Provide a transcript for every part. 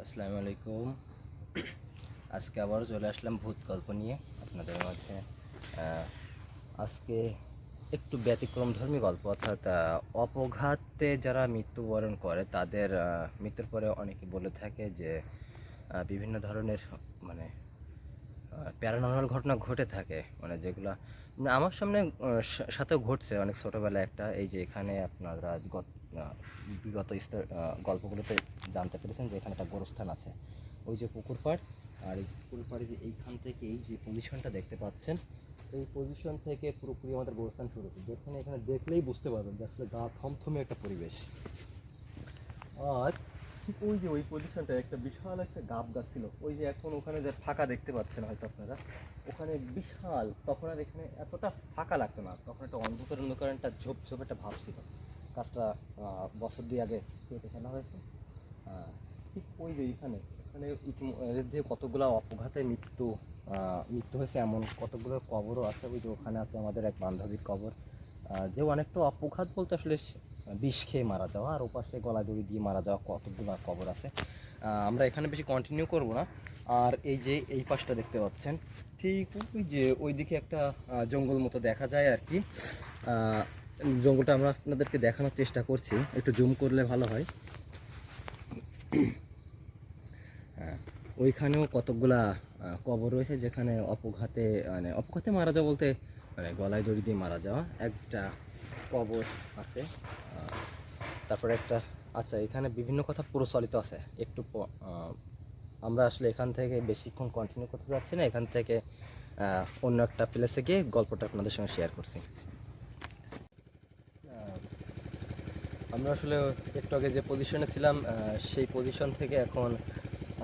আসসালামু আলাইকুম। আজকে আবারও চলে আসলাম ভূত গল্প নিয়ে আপনাদের মাঝে। আজকে একটু ব্যতিক্রমধর্মী গল্প, অর্থাৎ অপঘাতে যারা মৃত্যুবরণ করে তাদের মৃত্যুর পরে অনেকে বলে থাকে যে বিভিন্ন ধরনের মানে প্যারানর্মাল ঘটনা ঘটে থাকে, মানে যেগুলো মানে আমার সামনে সাথেও ঘটছে অনেক ছোটোবেলায়। একটা এই যে এখানে আপনারা বিগত গল্পগুলোতে জানতে পেরেছেন যে এখানে একটা গোরস্থান আছে, ওই যে পুকুর পাড়। আর এই পুকুর পাড়ে যে এইখান থেকে এই যে পজিশনটা দেখতে পাচ্ছেন, এই পজিশন থেকে পুরোপুরি আমাদের গোরস্থান শুরু হচ্ছে, যেখানে এখানে দেখলেই বুঝতে পারবেন যে আসলে গা থমথমে একটা পরিবেশ। আর ঠিক ওই যে ওই পজিশনটা একটা বিশাল একটা গাব গাছ ছিল, ওই যে এখন ওখানে যে ফাঁকা দেখতে পাচ্ছেন হয়তো আপনারা, ওখানে বিশাল, তখন আর এখানে এতটা ফাঁকা লাগতো না, তখন একটা অন্ধকার অন্ধকার একটা ঝোপ ঝোপ একটা ভাব ছিল। গাছটা বছর দুই আগে কেটে ফেলা হয়েছে। ঠিক ওই যে এখানে এখানে ইতিমধ্যে কতগুলো অপঘাতে মৃত্যু হয়েছে, এমন কতগুলো কবরও আছে। ওই যে ওখানে আছে আমাদের এক বান্ধবীর কবর, যে অনেকটা অপঘাত বলতে আসলে বিষ খেয়ে মারা যাওয়া, আর ওপাশে গলা দড়ি দিয়ে মারা যাওয়া কতগুলো কবর আছে। আমরা এখানে বেশি কন্টিনিউ করব না। আর এই যে এই পাশটা দেখতে পাচ্ছেন, ঠিক ওই যে ওইদিকে একটা জঙ্গল মতো দেখা যায় আর কি। জঙ্গলটা আমরা আপনাদেরকে দেখানোর চেষ্টা করছি, একটু জুম করলে ভালো হয়। হ্যাঁ, ওইখানেও কতকগুলা কবর রয়েছে, যেখানে অপঘাতে মারা যাওয়া বলতে মানে গলায় দড়ি দিয়ে মারা যাওয়া একটা কবর আছে। তারপরে একটা, আচ্ছা, এখানে বিভিন্ন কথা প্রচলিত আছে। আমরা আসলে এখান থেকে বেশিক্ষণ কন্টিনিউ করতে যাচ্ছি না, এখান থেকে অন্য একটা প্লেসে গিয়ে গল্পটা আপনাদের সঙ্গে শেয়ার করছি। আমরা আসলে একটু আগে যে পজিশনে ছিলাম, সেই পজিশন থেকে এখন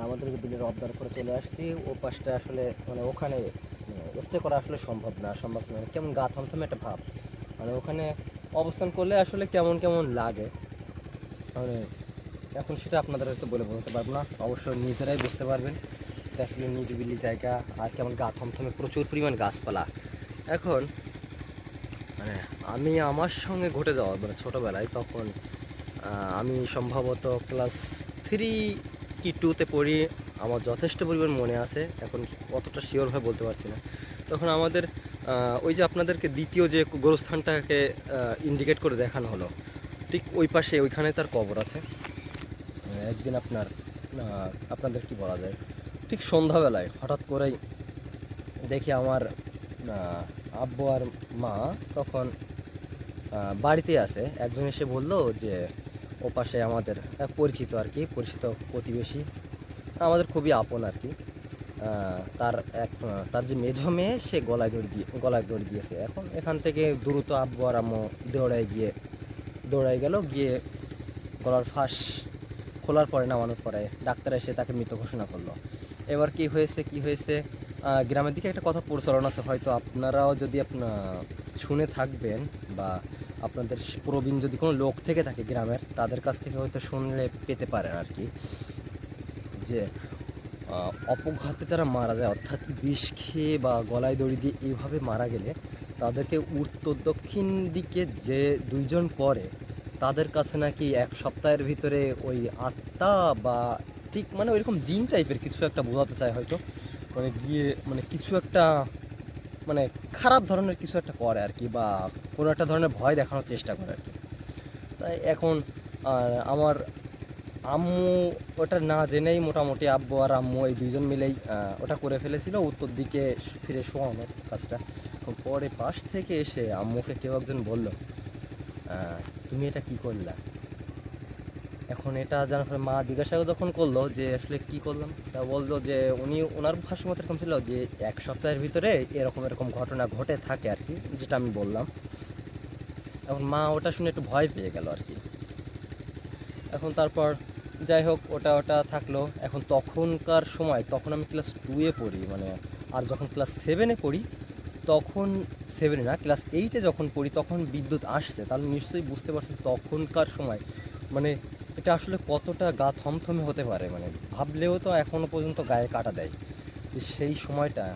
আমাদের বিলের অবদার করে চলে আসছি। ও পাশটা আসলে মানে ওখানে স্টে করা আসলে সম্ভব নয়, কেমন গা থমথমে একটা ভাব, মানে ওখানে অবস্থান করলে আসলে কেমন কেমন লাগে, মানে এখন সেটা আপনাদের হয়তো বলে বলতে পারবো না, অবশ্য নিজেরাই বুঝতে পারবেন এটা আসলে নিরিবিলি জায়গা আর কেমন গা থমথমে, প্রচুর পরিমাণ গাছপালা। এখন মানে আমি আমার সঙ্গে ঘটে যাওয়া মানে ছোটোবেলায়, তখন আমি সম্ভবত ক্লাস 3 কি 2-তে পড়ি। আমার যথেষ্ট পরিমাণ মনে আছে, এখন কতটা শিওরভাবে বলতে পারছি না। তখন আমাদের ওই যে আপনাদেরকে দ্বিতীয় যে গোরস্থানটাকে ইন্ডিকেট করে দেখানো হলো, ঠিক ওই পাশে ওইখানে তার কবর আছে। একদিন আপনাদের কি বলা যায়, ঠিক সন্ধ্যাবেলায় হঠাৎ করেই দেখি আমার আব্বু আর মা তখন বাড়িতে আছে। একজন এসে বললো যে ও পাশে আমাদের এক পরিচিত আর কি, পরিচিত প্রতিবেশী, আমাদের খুবই আপন আর কি, তার যে মেঝো মেয়ে সে গলায় দড়ি দিয়েছে। এখন এখান থেকে দ্রুত আব্বু আর আম্মু দৌড়াই গেল, গিয়ে গলার ফাঁস খোলার পরে, নামানোর পরে ডাক্তার এসে তাকে মৃত ঘোষণা করলো। এবার কি হয়েছে, গ্রামের দিকে একটা কথা প্রচলন আছে, হয়তো আপনারাও যদি শুনে থাকবেন, বা আপনাদের প্রবীণ যদি কোনো লোক থেকে থাকে গ্রামের, তাদের কাছ থেকে হয়তো শুনলে পেতে পারেন আর কি, যে অপঘাতে যারা মারা যায়, অর্থাৎ বিষ খেয়ে বা গলায় দড়ি দিয়ে এইভাবে মারা গেলে তাদেরকে উত্তর দক্ষিণ দিকে যে দুইজন পড়ে, তাদের কাছে নাকি 1 সপ্তাহের ভিতরে ওই আত্মা বা ঠিক মানে ওইরকম জিন টাইপের কিছু একটা বোঝাতে চায় হয়তো, মানে গিয়ে মানে কিছু একটা মানে খারাপ ধরনের কিছু একটা করে আর কি, বা কোনো একটা ধরনের ভয় দেখানোর চেষ্টা করে আর কি। তাই এখন আমার আম্মু ওটা না জেনেই মোটামুটি আব্বু আর আম্মু এই দুইজন মিলেই ওটা করে ফেলেছিল, উত্তর দিকে ফিরে শোয়ানোর কাজটা। পরে পাশ থেকে এসে আম্মুকে কেউ একজন বলল, তুমি এটা কি করলা? এখন এটা জানার পরে মা জিজ্ঞাসা যখন করলো যে আসলে কি করলাম, তা বললো যে ওনার ভাষ্য মতো এরকম ছিল যে 1 সপ্তাহের ভিতরে এরকম এরকম ঘটনা ঘটে থাকে আর কি, যেটা আমি বললাম। এখন মা ওটা শুনে একটু ভয় পেয়ে গেল আর কি। এখন তারপর যাই হোক, ওটা থাকলো। এখন তখনকার সময়, তখন আমি ক্লাস 2-এ পড়ি, মানে আর যখন ক্লাস 7-এ পড়ি, তখন 7-এ না, ক্লাস 8-এ যখন পড়ি তখন বিদ্যুৎ আসছে, তাহলে নিশ্চয়ই বুঝতে পারছেন তখনকার সময় মানে এটা আসলে কতটা গা থমথমে হতে পারে, মানে ভাবলেও তো এখনও পর্যন্ত গায়ে কাটা দেয় যে সেই সময়টা